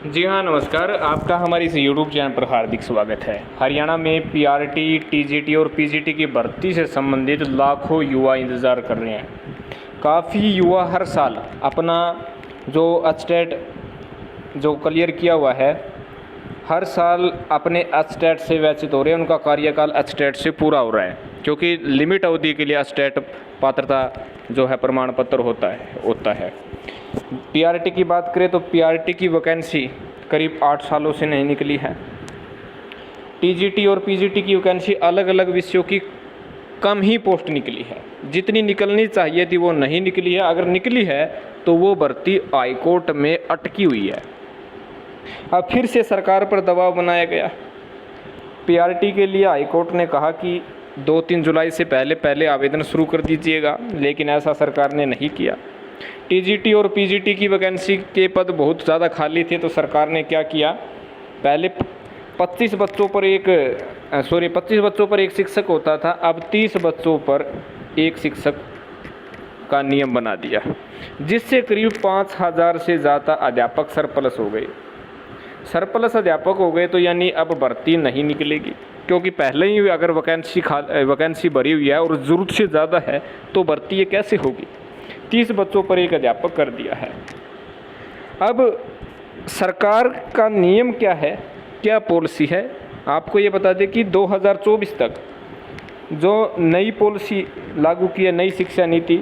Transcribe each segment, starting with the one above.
जी हाँ, नमस्कार। आपका हमारे इस यूट्यूब चैनल पर हार्दिक स्वागत है। हरियाणा में पीआरटी, टीजीटी और पीजीटी की भर्ती से संबंधित लाखों युवा इंतज़ार कर रहे हैं। काफ़ी युवा हर साल अपना जो अटैस्टेड जो क्लियर किया हुआ है, हर साल अपने अटैस्टेड से वैचित हो रहे हैं। उनका कार्यकाल अटैस्टेड से पूरा हो रहा है, क्योंकि लिमिट अवधि के लिए अटैस्टेड पात्रता जो है प्रमाण पत्र होता है। पीआरटी की बात करें तो पीआरटी की वैकेंसी करीब 8 सालों से नहीं निकली है। टीजीटी और पीजीटी की वैकेंसी अलग अलग विषयों की कम ही पोस्ट निकली है। जितनी निकलनी चाहिए थी वो नहीं निकली है। अगर निकली है तो वो भर्ती हाईकोर्ट में अटकी हुई है। अब फिर से सरकार पर दबाव बनाया गया। पीआरटी के लिए हाईकोर्ट ने कहा कि 2-3 जुलाई से पहले आवेदन शुरू कर दीजिएगा, लेकिन ऐसा सरकार ने नहीं किया। टीजीटी और पीजीटी की वैकेंसी के पद बहुत ज़्यादा खाली थे, तो सरकार ने क्या किया, पहले 25 बच्चों पर एक शिक्षक होता था, अब 30 बच्चों पर एक शिक्षक का नियम बना दिया, जिससे करीब 5000 से ज़्यादा अध्यापक सरप्लस हो गए। सरप्लस अध्यापक हो गए तो यानी अब भर्ती नहीं निकलेगी, क्योंकि पहले ही अगर वैकेंसी भरी हुई है और ज़रूरत से ज़्यादा है तो भर्ती ये कैसे होगी। 30 बच्चों पर एक अध्यापक कर दिया है। अब सरकार का नियम क्या है, क्या पॉलिसी है, आपको ये बता दें कि 2024 तक जो नई पॉलिसी लागू की है, नई शिक्षा नीति,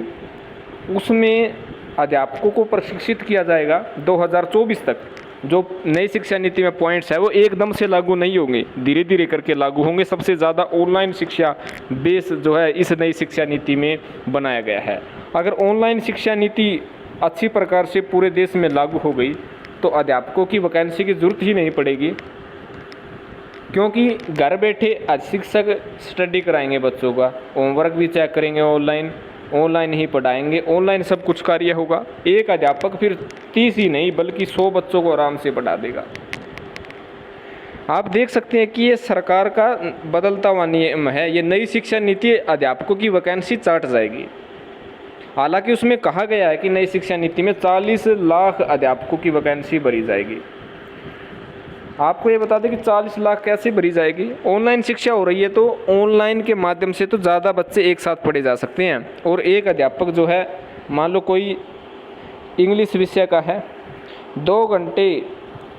उसमें अध्यापकों को प्रशिक्षित किया जाएगा। 2024 तक जो नई शिक्षा नीति में पॉइंट्स है वो एकदम से लागू नहीं होंगे, धीरे धीरे करके लागू होंगे। सबसे ज़्यादा ऑनलाइन शिक्षा बेस जो है इस नई शिक्षा नीति में बनाया गया है। अगर ऑनलाइन शिक्षा नीति अच्छी प्रकार से पूरे देश में लागू हो गई तो अध्यापकों की वैकेंसी की ज़रूरत ही नहीं पड़ेगी, क्योंकि घर बैठे शिक्षक स्टडी कराएंगे, बच्चों का होमवर्क भी चेक करेंगे, ऑनलाइन ही पढ़ाएंगे, ऑनलाइन सब कुछ कार्य होगा। एक अध्यापक फिर 30 ही नहीं बल्कि 100 बच्चों को आराम से पढ़ा देगा। आप देख सकते हैं कि ये सरकार का बदलता हुआ नियम है। ये नई शिक्षा नीति अध्यापकों की वैकेंसी चाट जाएगी। हालांकि उसमें कहा गया है कि नई शिक्षा नीति में 40 लाख अध्यापकों की वैकेंसी भरी जाएगी। आपको ये बता दें कि 40 लाख कैसे भरी जाएगी। ऑनलाइन शिक्षा हो रही है तो ऑनलाइन के माध्यम से तो ज़्यादा बच्चे एक साथ पढ़े जा सकते हैं, और एक अध्यापक जो है, मान लो कोई इंग्लिश विषय का है, 2 घंटे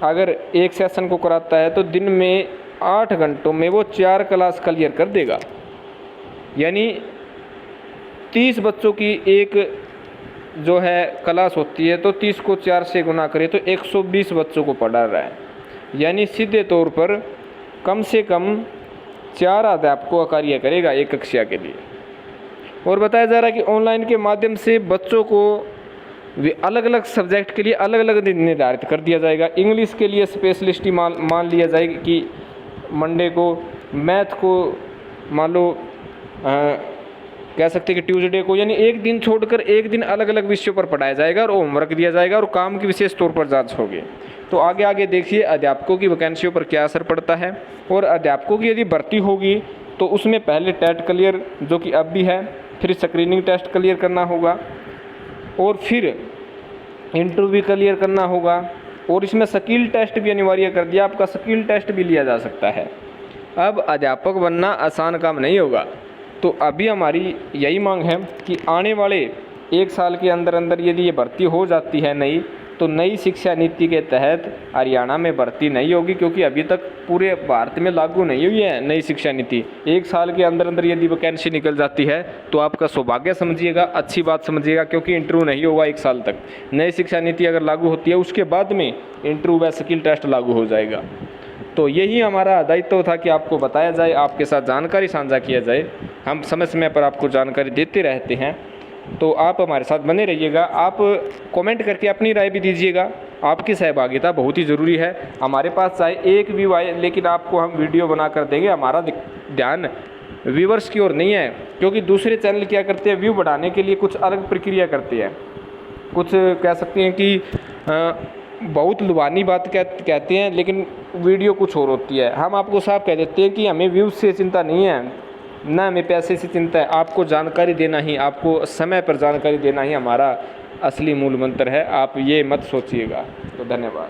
अगर एक सेशन को कराता है तो दिन में 8 घंटों में वो 4 क्लास क्लियर कर देगा। यानी 30 बच्चों की एक जो है क्लास होती है, तो 30 को 4 से गुना करें तो 120 बच्चों को पढ़ा रहा है। यानी सीधे तौर पर कम से कम 4 अध्यापकों का कार्य करेगा एक कक्षा के लिए। और बताया जा रहा है कि ऑनलाइन के माध्यम से बच्चों को अलग अलग सब्जेक्ट के लिए अलग अलग निर्धारित कर दिया जाएगा। इंग्लिश के लिए स्पेशलिस्ट मान लिया जाएगा कि मंडे को, मैथ को मान लो कह सकते हैं कि ट्यूसडे को, यानी एक दिन छोड़कर एक दिन अलग अलग विषयों पर पढ़ाया जाएगा और होमवर्क दिया जाएगा और काम की विशेष तौर पर जांच होगी। तो आगे देखिए अध्यापकों की वैकेंसियों पर क्या असर पड़ता है। और अध्यापकों की यदि भर्ती होगी तो उसमें पहले टेट क्लियर जो कि अब भी है, फिर स्क्रीनिंग टेस्ट क्लियर करना होगा और फिर इंटरव्यू क्लियर करना होगा, और इसमें स्किल टेस्ट भी अनिवार्य कर दिया। आपका स्किल टेस्ट भी लिया जा सकता है। अब अध्यापक बनना आसान काम नहीं होगा। तो अभी हमारी यही मांग है कि आने वाले 1 साल के अंदर यदि ये भर्ती हो जाती है नई, तो नई शिक्षा नीति के तहत हरियाणा में भर्ती नहीं होगी, क्योंकि अभी तक पूरे भारत में लागू नहीं हुई है नई शिक्षा नीति। 1 साल के अंदर यदि वैकेंसी निकल जाती है तो आपका सौभाग्य समझिएगा, अच्छी बात समझिएगा, क्योंकि इंटरव्यू नहीं होगा 1 साल तक। नई शिक्षा नीति अगर लागू होती है उसके बाद में इंटरव्यू व स्किल टेस्ट लागू हो जाएगा। तो यही हमारा दायित्व था कि आपको बताया जाए, आपके साथ जानकारी साझा किया जाए। हम समय समय पर आपको जानकारी देते रहते हैं, तो आप हमारे साथ बने रहिएगा। आप कमेंट करके अपनी राय भी दीजिएगा। आपकी सहभागिता बहुत ही ज़रूरी है। हमारे पास चाहे एक व्यू आए, लेकिन आपको हम वीडियो बना कर देंगे। हमारा ध्यान व्यूवर्स की ओर नहीं है, क्योंकि दूसरे चैनल क्या करते हैं, व्यू बढ़ाने के लिए कुछ अलग प्रक्रिया करते हैं। कुछ कह सकते हैं कि बहुत लुभानी बात कहते हैं, लेकिन वीडियो कुछ और होती है। हम आपको साफ कह देते हैं कि हमें व्यूज़ से चिंता नहीं है, ना हमें पैसे से चिंता है। आपको जानकारी देना ही, आपको समय पर जानकारी देना ही हमारा असली मूल मंत्र है। आप ये मत सोचिएगा। तो धन्यवाद।